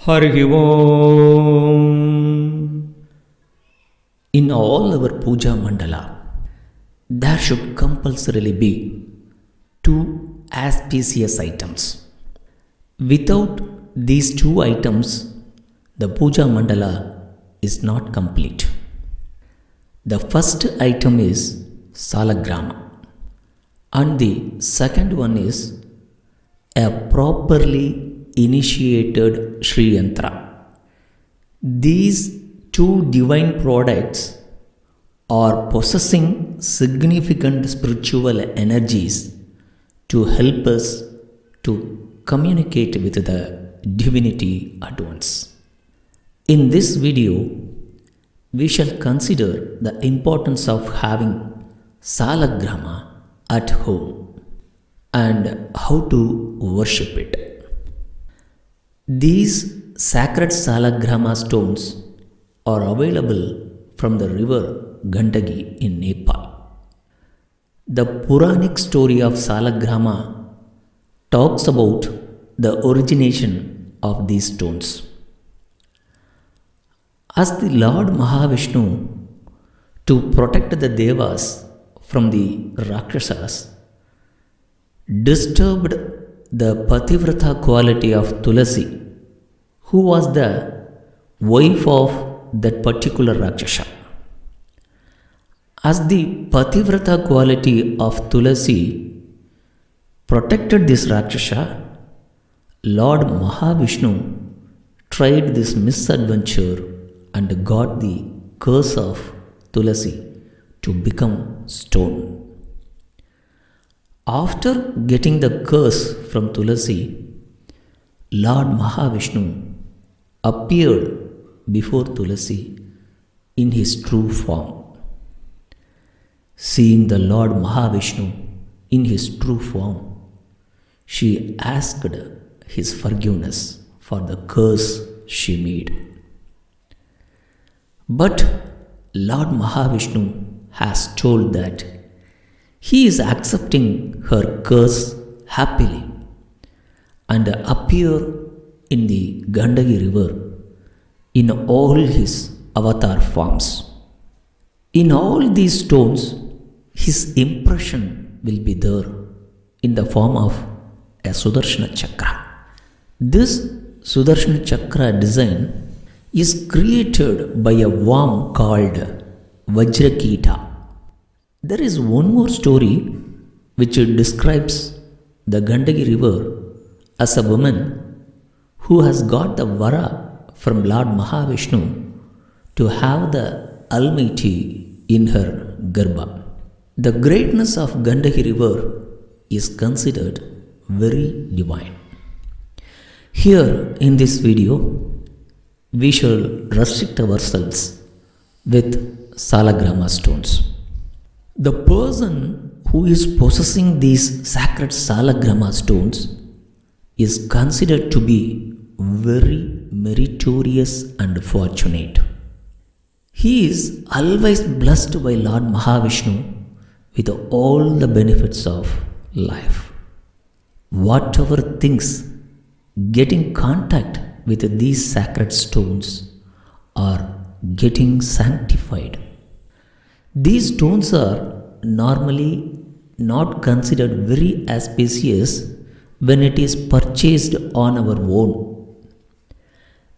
Hari Om. In all our puja mandala, there should compulsorily be two auspicious items. Without these two items, the puja mandala is not complete. The first item is salagrama, and the second one is a properly initiated Sri Yantra. These two divine products are possessing significant spiritual energies to help us to communicate with the divinity at once. In this video, we shall consider the importance of having salagrama at home and how to worship it. These sacred salagrama stones are available from the river Gandaki in Nepal. The Puranic story of salagrama talks about the origination of these stones. As the Lord Mahavishnu, to protect the Devas from the Rakshasas, disturbed the Pativrata quality of Tulasi, who was the wife of that particular Rakshasa. As the Pativrata quality of Tulasi protected this Rakshasa, Lord Mahavishnu tried this misadventure and got the curse of Tulasi to become stone. After getting the curse from Tulasi, Lord Mahavishnu appeared before Tulasi in his true form. Seeing the Lord Mahavishnu in his true form, she asked his forgiveness for the curse she made. But Lord Mahavishnu has told that he is accepting her curse happily and appear in the Gandaki river in all his avatar forms. In all these stones, his impression will be there in the form of a Sudarshana Chakra. This Sudarshana Chakra design is created by a worm called Vajrakita. There is one more story which describes the Gandaki river as a woman who has got the vara from Lord Mahavishnu to have the Almighty in her Garbha. The greatness of Gandaki river is considered very divine. Here in this video, we shall restrict ourselves with salagrama stones. The person who is possessing these sacred salagrama stones is considered to be very meritorious and fortunate. He is always blessed by Lord Mahavishnu with all the benefits of life. Whatever things get in contact with these sacred stones are getting sanctified. These stones are normally not considered very auspicious when it is purchased on our own.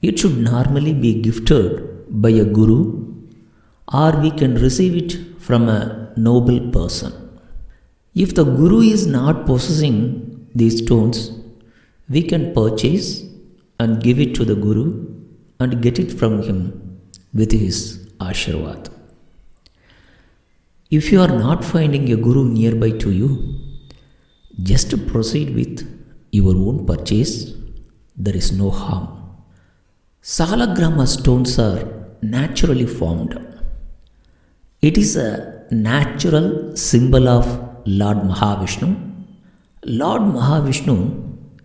It should normally be gifted by a guru, or we can receive it from a noble person. If the guru is not possessing these stones, we can purchase and give it to the guru and get it from him with his Ashirvad. If you are not finding a guru nearby to you, just proceed with your own purchase. There is no harm. Salagrama stones are naturally formed. It is a natural symbol of Lord Mahavishnu. Lord Mahavishnu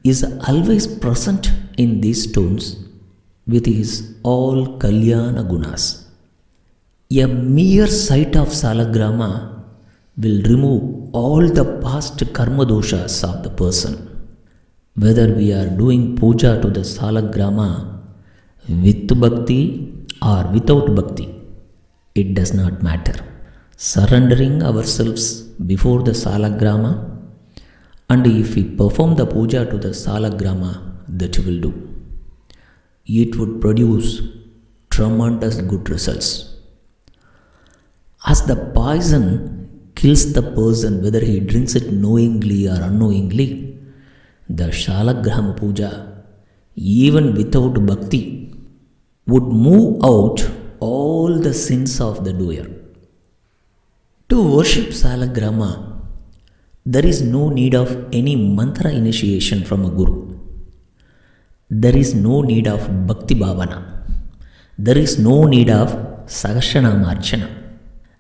is always present in these stones with his all Kalyana Gunas. A mere sight of salagrama will remove all the past karma doshas of the person. Whether we are doing puja to the salagrama With bhakti or without bhakti, it does not matter. Surrendering ourselves before the Salagrama, and if we perform the puja to the Salagrama, that will do. It would produce tremendous good results. As the poison kills the person whether he drinks it knowingly or unknowingly, the Salagrama puja, even without bhakti, would move out all the sins of the doer. To worship Salagrama, there is no need of any mantra initiation from a guru. There is no need of bhakti bhavana. There is no need of Sahasranama Archana.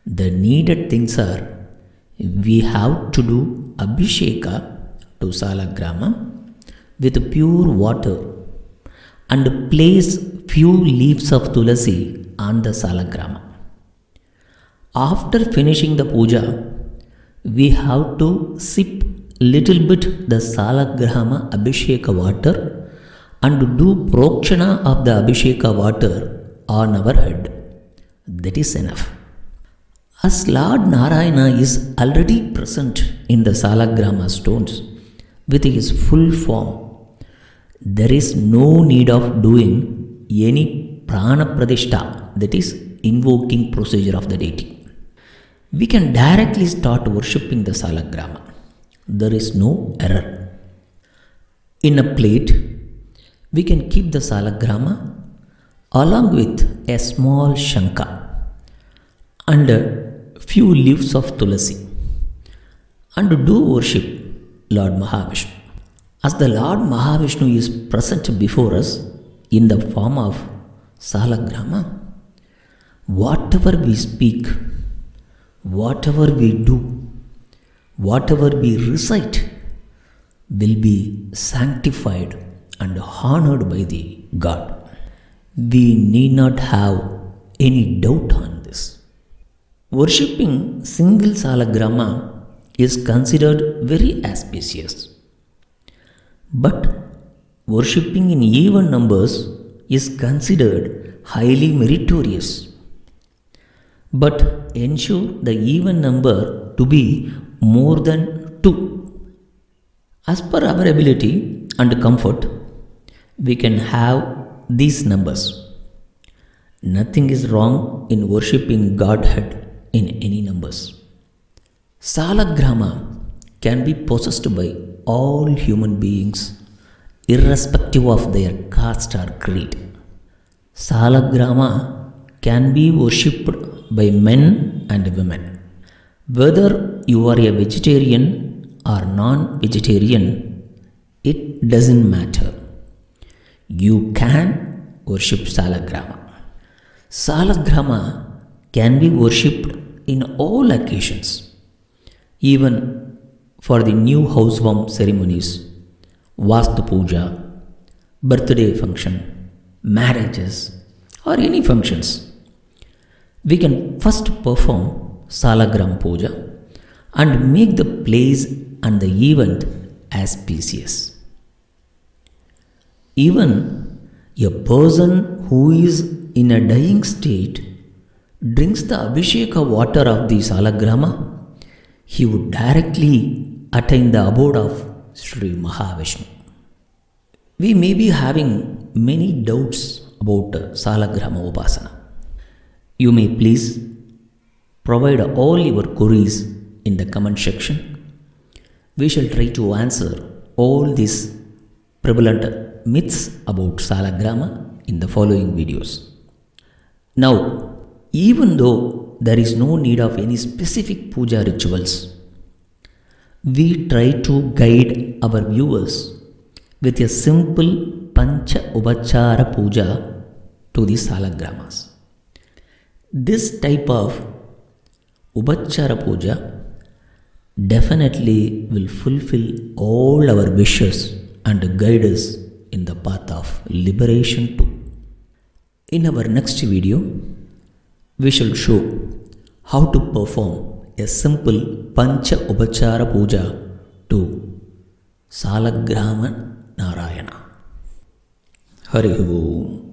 The needed things are, we have to do Abhisheka to Salagrama with pure water and place few leaves of Tulasi on the Salagrama. After finishing the puja, we have to sip little bit the Salagrama Abhisheka water and do Prokshana of the Abhisheka water on our head. That is enough. As Lord Narayana is already present in the Salagrama stones with his full form, there is no need of doing any prana pradishta, that is invoking procedure of the deity. We can directly start worshipping the Salagrama. There is no error. In a plate, we can keep the Salagrama along with a small shanka and a few leaves of tulasi and do worship Lord Mahavishnu. As the Lord Mahavishnu is present before us in the form of Salagrama, whatever we speak, whatever we do, whatever we recite will be sanctified and honored by the God. We need not have any doubt on this. Worshipping single Salagrama is considered very auspicious. But worshipping in even numbers is considered highly meritorious. But ensure the even number to be more than 2. As per our ability and comfort, we can have these numbers. Nothing is wrong in worshipping Godhead in any numbers. Salagrama can be possessed by all human beings irrespective of their caste or creed. Salagrama can be worshipped by men and women. Whether you are a vegetarian or non-vegetarian, it doesn't matter. You can worship Salagrama. Salagrama can be worshipped in all occasions, even for the new housewarming ceremonies, Vastu Puja, birthday function, marriages, or any functions. We can first perform Salagrama Puja and make the place and the event auspicious. Even a person who is in a dying state drinks the Abhisheka water of the Salagrama, he would directly attain the abode of Sri Mahavishnu. We may be having many doubts about Salagrama Upasana. You may please provide all your queries in the comment section. We shall try to answer all these prevalent myths about Salagrama in the following videos. Now, even though there is no need of any specific puja rituals, we try to guide our viewers with a simple Pancha Upachara Puja to the Salagramas. This type of Upachara Puja definitely will fulfill all our wishes and guide us in the path of liberation too. In our next video, we shall show how to perform a simple Pancha Upachara Puja to Salagrama Narayana. Hari Om.